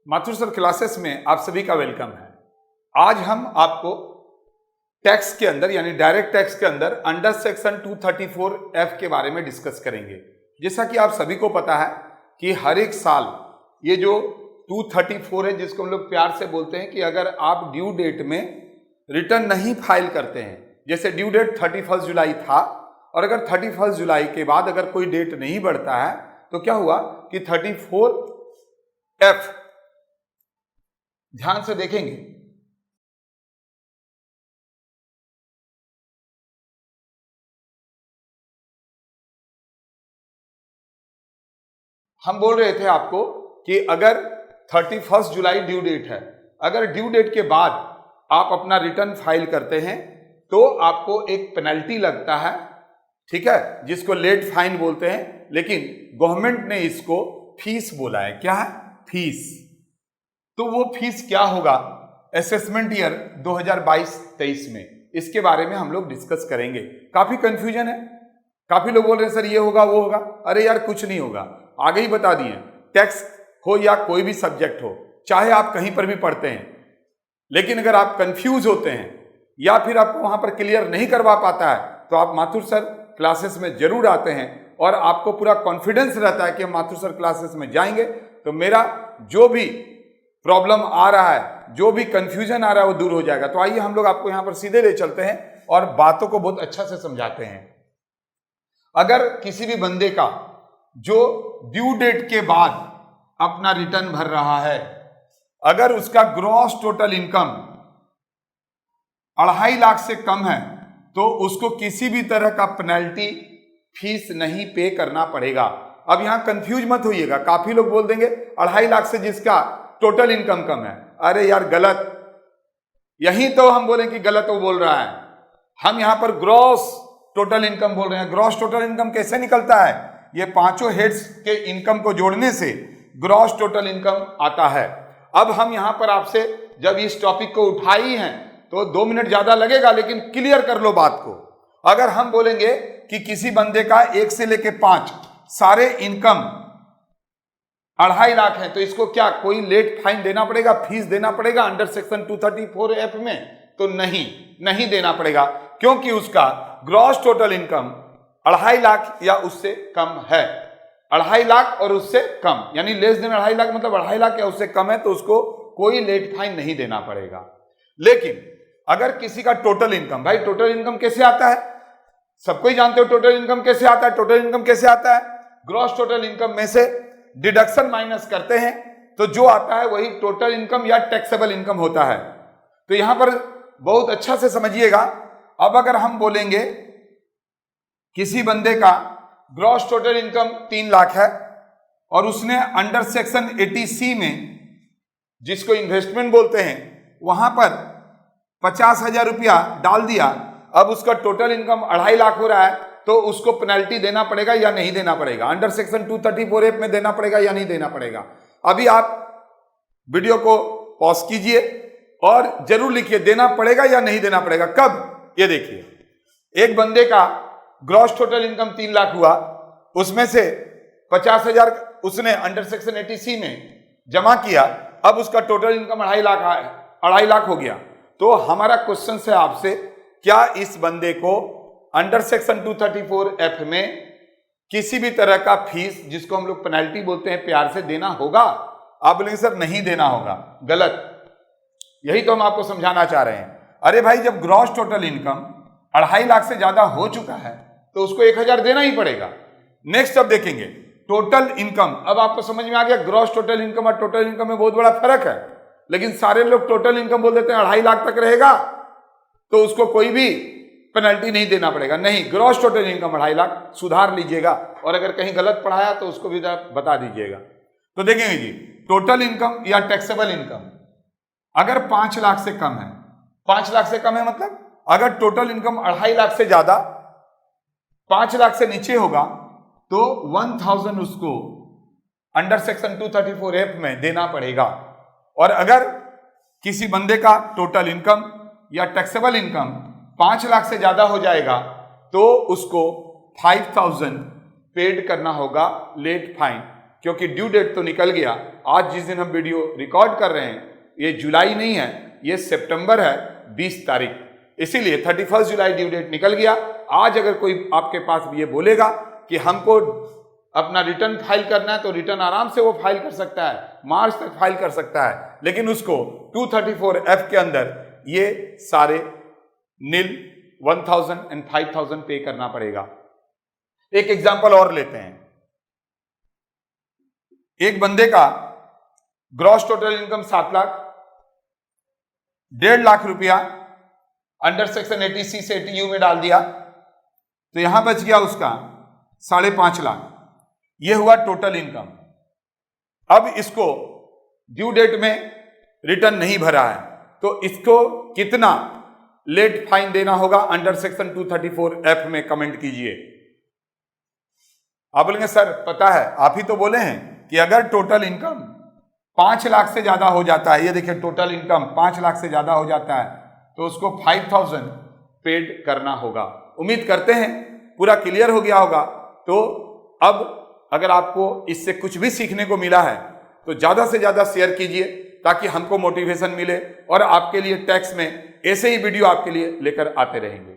Mathur sir classes में आप सभी का वेलकम है। आज हम आपको टैक्स के अंदर यानी डायरेक्ट टैक्स के अंदर अंडर सेक्शन 234F के बारे में डिस्कस करेंगे। जैसा कि आप सभी को पता है कि हर एक साल ये जो 234 है, जिसको हम लोग प्यार से बोलते हैं कि अगर आप ड्यू डेट में रिटर्न नहीं फाइल करते हैं, जैसे ड्यू डेट 31 जुलाई था और अगर 31 जुलाई के बाद अगर कोई डेट नहीं बढ़ता है तो क्या हुआ कि 34F ध्यान से देखेंगे। हम बोल रहे थे आपको कि अगर 31 जुलाई ड्यू डेट है, अगर ड्यू डेट के बाद आप अपना रिटर्न फाइल करते हैं तो आपको एक पेनल्टी लगता है, ठीक है, जिसको लेट फाइन बोलते हैं, लेकिन गवर्नमेंट ने इसको फीस बोला है। क्या है? फीस। तो वो फीस क्या होगा असेसमेंट ईयर 2022-23 में, इसके बारे में हम लोग डिस्कस करेंगे। काफी कंफ्यूजन है, काफी लोग बोल रहे हैं सर ये होगा वो होगा। अरे यार कुछ नहीं होगा, आगे ही बता दिए। टैक्स हो या कोई भी सब्जेक्ट हो, चाहे आप कहीं पर भी पढ़ते हैं, लेकिन अगर आप कंफ्यूज होते हैं या फिर आपको वहां पर क्लियर नहीं करवा पाता है तो आप माथुर सर क्लासेस में जरूर आते हैं और आपको पूरा कॉन्फिडेंस रहता है कि हम माथुर सर क्लासेस में जाएंगे तो मेरा जो भी प्रॉब्लम आ रहा है, जो भी कंफ्यूजन आ रहा है वो दूर हो जाएगा। तो आइए हम लोग आपको यहां पर सीधे ले चलते हैं और बातों को बहुत अच्छा से समझाते हैं। अगर किसी भी बंदे का जो ड्यू डेट के बाद अपना रिटर्न भर रहा है, अगर उसका ग्रॉस टोटल इनकम 2.5 लाख से कम है तो उसको किसी भी तरह का पेनल्टी फीस नहीं पे करना पड़ेगा। अब यहां कंफ्यूज मत होइएगा, काफी लोग बोल देंगे 2.5 लाख से जिसका टोटल इनकम कम है। अरे यार गलत, यही तो हम बोले कि गलत वो बोल रहा है। हम यहां पर ग्रॉस टोटल इनकम बोल रहे हैं। ग्रॉस टोटल इनकम कैसे निकलता है? ये पांचों हेड्स के इनकम को जोड़ने से ग्रॉस टोटल इनकम आता है। अब हम यहां पर आपसे जब इस टॉपिक को उठाई हैं तो 2 मिनट ज्यादा लगेगा, लेकिन क्लियर कर लो बात को। अगर हम बोलेंगे कि किसी बंदे का 1 से लेके 5 सारे इनकम 2.5 लाख है तो इसको क्या कोई लेट फाइन देना पड़ेगा, फीस देना पड़ेगा अंडर सेक्शन 234F में? तो नहीं देना पड़ेगा, क्योंकि उसका ग्रॉस टोटल इनकम 2.5 लाख या उससे कम है। 2.5 लाख और उससे कम यानी लेस देन 2.5 लाख, मतलब 2.5 लाख या उससे कम है तो उसको कोई लेट फाइन नहीं देना पड़ेगा। लेकिन अगर किसी का टोटल इनकम, भाई टोटल इनकम कैसे आता है? सबको ही जानते हो टोटल इनकम कैसे आता है। टोटल इनकम कैसे आता है? ग्रॉस टोटल इनकम में से डिडक्शन माइनस करते हैं तो जो आता है वही टोटल इनकम या टैक्सेबल इनकम होता है। तो यहां पर बहुत अच्छा से समझिएगा। अब अगर हम बोलेंगे किसी बंदे का ग्रॉस टोटल इनकम 3 लाख है और उसने अंडर सेक्शन 80C में, जिसको इन्वेस्टमेंट बोलते हैं, वहां पर 50,000 रुपया डाल दिया। अब उसका टोटल इनकम 2.5 लाख हो रहा है तो उसको पेनल्टी देना पड़ेगा या नहीं देना पड़ेगा? अंडर सेक्शन 234F में देना पड़ेगा या नहीं देना पड़ेगा? अभी आप वीडियो को पॉज कीजिए और जरूर लिखिए देना पड़ेगा या नहीं देना पड़ेगा। कब? ये देखिए, एक बंदे का ग्रॉस टोटल इनकम 3 लाख हुआ, उसमें से 50,000 उसने अंडर सेक्शन 80C में जमा किया, अब उसका टोटल इनकम 2.5 लाख हो गया। तो हमारा क्वेश्चन है आपसे, क्या इस बंदे को अंडर सेक्शन 234F में किसी भी तरह का फीस, जिसको हम लोग पेनल्टी बोलते हैं, प्यार से देना होगा? आप बोलेंगे सर नहीं देना होगा। गलत, यही तो हम आपको समझाना चाह रहे हैं। अरे भाई जब ग्रॉस टोटल इनकम 2.5 लाख से ज्यादा हो चुका है तो उसको 1,000 देना ही पड़ेगा। नेक्स्ट अब देखेंगे टोटल इनकम। अब आपको समझ में आ गया ग्रॉस टोटल इनकम और टोटल इनकम में बहुत बड़ा फर्क है, लेकिन सारे लोग टोटल इनकम बोल देते हैं 2.5 लाख तक रहेगा तो उसको कोई भी पेनल्टी नहीं देना पड़ेगा। नहीं, ग्रॉस टोटल इनकम 2.5 लाख, सुधार लीजिएगा और अगर कहीं गलत पढ़ाया तो उसको भी बता दीजिएगा। तो देखेंगे जी, टोटल इनकम या टैक्सेबल इनकम अगर 5 लाख से कम है, 5 लाख से कम है मतलब अगर टोटल इनकम 2.5 लाख से ज्यादा 5 लाख से नीचे होगा तो 1,000 उसको अंडर सेक्शन 234F में देना पड़ेगा। और अगर किसी बंदे का टोटल इनकम या टैक्सेबल इनकम 5 लाख से ज्यादा हो जाएगा तो उसको 5,000 पेड करना होगा लेट फाइन। क्योंकि ड्यू डेट तो निकल गया। आज जिस दिन हम वीडियो रिकॉर्ड कर रहे हैं ये जुलाई नहीं है, ये सितंबर है 20 तारीख, इसीलिए 31 जुलाई ड्यू डेट निकल गया। आज अगर कोई आपके पास ये बोलेगा कि हमको अपना रिटर्न फाइल करना है तो रिटर्न आराम से वो फाइल कर सकता है, मार्च तक फाइल कर सकता है, लेकिन उसको 234F के अंदर ये सारे नील 1000 और 5000 पे करना पड़ेगा। एक एग्जांपल और लेते हैं। एक बंदे का gross total income 7 lakh, 1.5 lakh रुपया अंडर सेक्शन 80C से 80U में डाल दिया तो यहां बच गया उसका 5.5 लाख। यह हुआ टोटल इनकम। अब इसको ड्यू डेट में रिटर्न नहीं भरा है तो इसको कितना लेट फाइन देना होगा अंडर सेक्शन 234F में कमेंट कीजिए। आप बोलेंगे सर पता है, आप ही तो बोले हैं कि अगर टोटल इनकम 5 लाख से ज्यादा हो जाता है, ये देखिए टोटल इनकम 5 लाख से ज्यादा हो जाता है तो उसको 5000 पेड करना होगा। उम्मीद करते हैं पूरा क्लियर हो गया होगा। तो अब अगर आपको इससे कुछ भी सीखने को मिला है तो ज्यादा से ज्यादा शेयर कीजिए ताकि हमको मोटिवेशन मिले और आपके लिए टैक्स में ऐसे ही वीडियो आपके लिए लेकर आते रहेंगे।